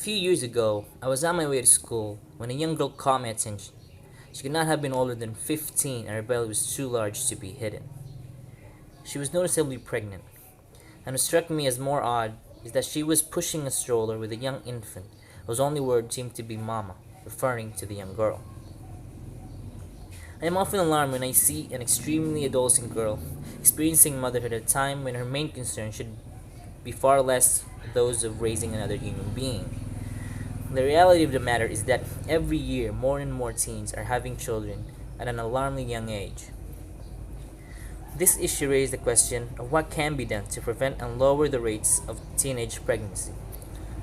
few years ago, I was on my way to school when a young girl caught my attention. She could not have been older than 15, and her belly was too large to be hidden. She was noticeably pregnant, and what struck me as more odd is that she was pushing a stroller with a young infant, whose only word seemed to be mama, referring to the young girl. I am often alarmed when I see an extremely adolescent girl experiencing motherhood at a time when her main concern should be far less those of raising another human being. The reality of the matter is that every year more and more teens are having children at an alarmingly young age. This issue raised the question of what can be done to prevent and lower the rates of teenage pregnancy.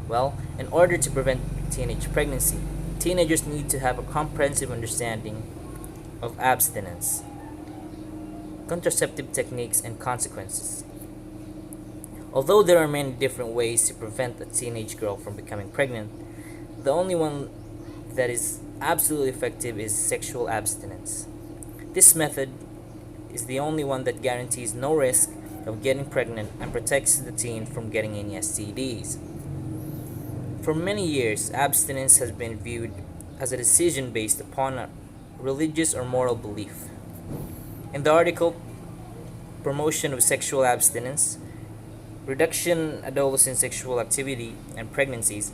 Well, in order to prevent teenage pregnancy, teenagers need to have a comprehensive understanding of abstinence, contraceptive techniques, and consequences. Although there are many different ways to prevent a teenage girl from becoming pregnant, the only one that is absolutely effective is sexual abstinence. This method is the only one that guarantees no risk of getting pregnant and protects the teen from getting any STDs. For many years, abstinence has been viewed as a decision based upon a religious or moral belief. In the article Promotion of Sexual Abstinence, Reduction Adolescent Sexual Activity and Pregnancies,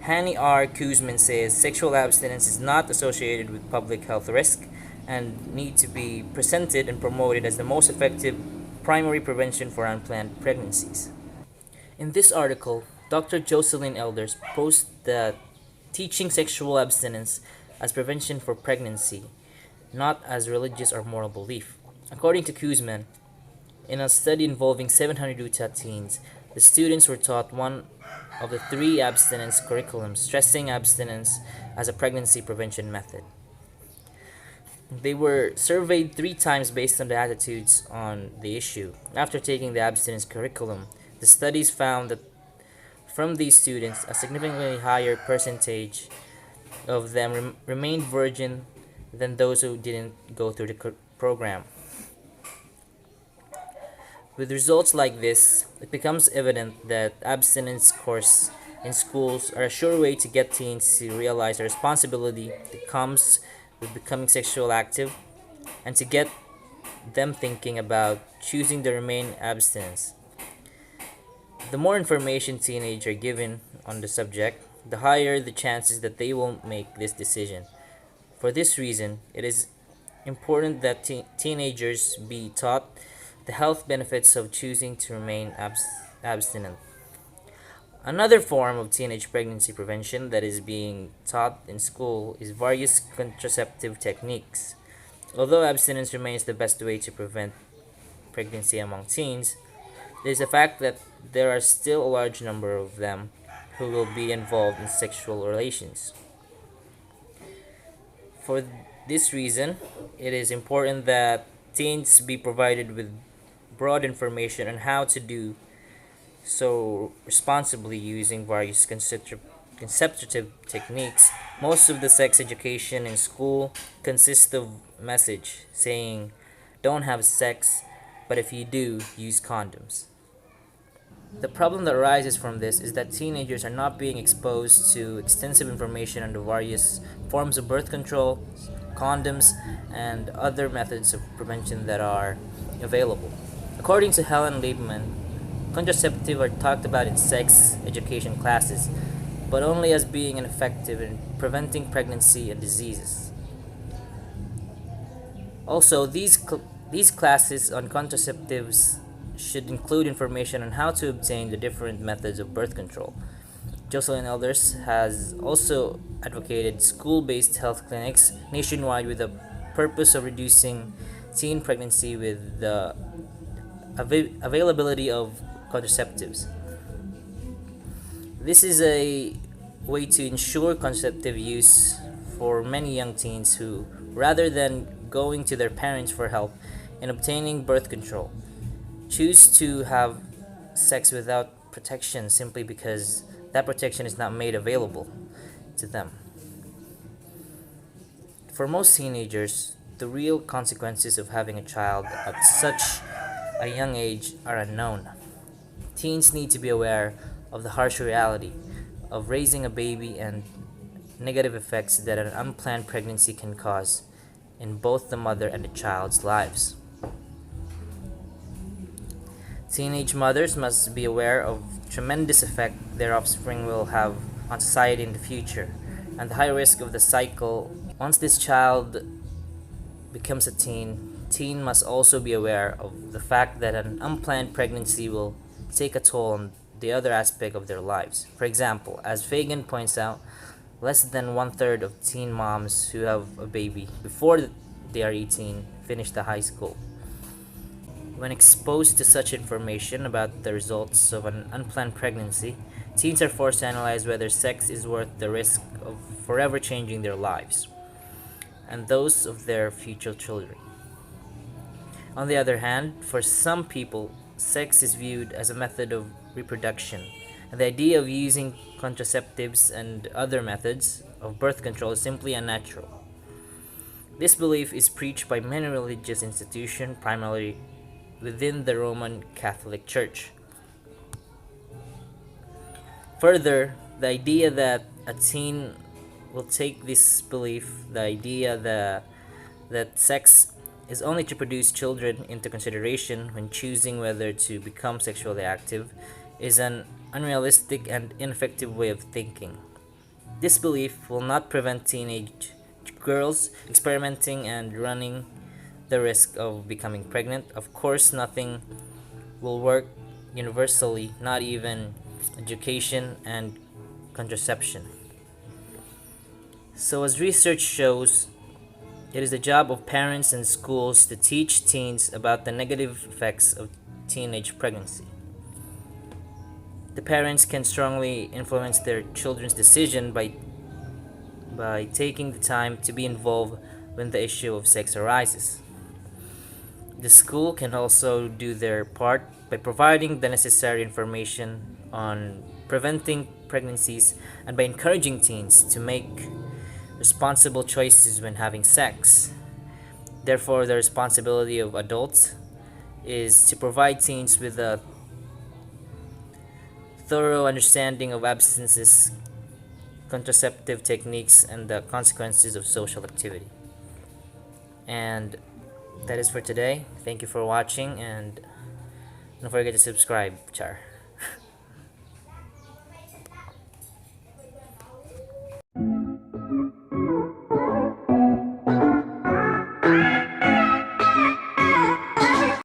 Hani R. Kuzman says sexual abstinence is not associated with public health risk and need to be presented and promoted as the most effective primary prevention for unplanned pregnancies. In this article, Dr. Jocelyn Elders posts that teaching sexual abstinence as prevention for pregnancy, not as religious or moral belief. According to Kuzman, in a study involving 700 Utah teens, the students were taught one of the three abstinence curriculums, stressing abstinence as a pregnancy prevention method. They were surveyed 3 times based on the attitudes on the issue. After taking the abstinence curriculum, the studies found that from these students, a significantly higher percentage of them remained virgin than those who didn't go through the program. With results like this, it becomes evident that abstinence courses in schools are a sure way to get teens to realize the responsibility that comes with becoming sexually active and to get them thinking about choosing to remain abstinence. The more information teenagers are given on the subject, the higher the chances that they will make this decision. For this reason, it is important that teenagers be taught the health benefits of choosing to remain abstinent. Another form of teenage pregnancy prevention that is being taught in school is various contraceptive techniques. Although abstinence remains the best way to prevent pregnancy among teens, there is a fact that there are still a large number of them who will be involved in sexual relations. For this reason, it is important that teens be provided with broad information on how to do so responsibly using various contraceptive techniques. Most of the sex education in school consists of message saying, "Don't have sex, but if you do, use condoms." The problem that arises from this is that teenagers are not being exposed to extensive information on the various forms of birth control, condoms, and other methods of prevention that are available. According to Helen Liebman, contraceptives are talked about in sex education classes, but only as being ineffective in preventing pregnancy and diseases. Also, these classes on contraceptives should include information on how to obtain the different methods of birth control. Jocelyn Elders has also advocated school-based health clinics nationwide with the purpose of reducing teen pregnancy with the availability of contraceptives. This is a way to ensure contraceptive use for many young teens who, rather than going to their parents for help in obtaining birth control, choose to have sex without protection simply because that protection is not made available to them. For most teenagers, the real consequences of having a child at such a young age are unknown. Teens need to be aware of the harsh reality of raising a baby and negative effects that an unplanned pregnancy can cause in both the mother and the child's lives. Teenage mothers must be aware of tremendous effect their offspring will have on society in the future, and the high risk of the cycle. Once this child becomes a teen must also be aware of the fact that an unplanned pregnancy will take a toll on the other aspect of their lives. For example, as Fagan points out, less than one third of teen moms who have a baby before they are 18 finish the high school. When exposed to such information about the results of an unplanned pregnancy, teens are forced to analyze whether sex is worth the risk of forever changing their lives and those of their future children. On the other hand, for some people, sex is viewed as a method of reproduction, and the idea of using contraceptives and other methods of birth control is simply unnatural. This belief is preached by many religious institutions, primarily within the Roman Catholic Church. Further, the idea that a teen will take this belief, the idea that sex is only to produce children, into consideration when choosing whether to become sexually active, is an unrealistic and ineffective way of thinking. This belief will not prevent teenage girls experimenting and running the risk of becoming pregnant. Of course, nothing will work universally, not even education and contraception. So, as research shows, it is the job of parents and schools to teach teens about the negative effects of teenage pregnancy. The parents can strongly influence their children's decision by taking the time to be involved when the issue of sex arises. The school can also do their part by providing the necessary information on preventing pregnancies and by encouraging teens to make responsible choices when having sex. Therefore, the responsibility of adults is to provide teens with a thorough understanding of abstinences, contraceptive techniques, and the consequences of social activity. And that is for today. Thank you for watching, and don't forget to subscribe, Char.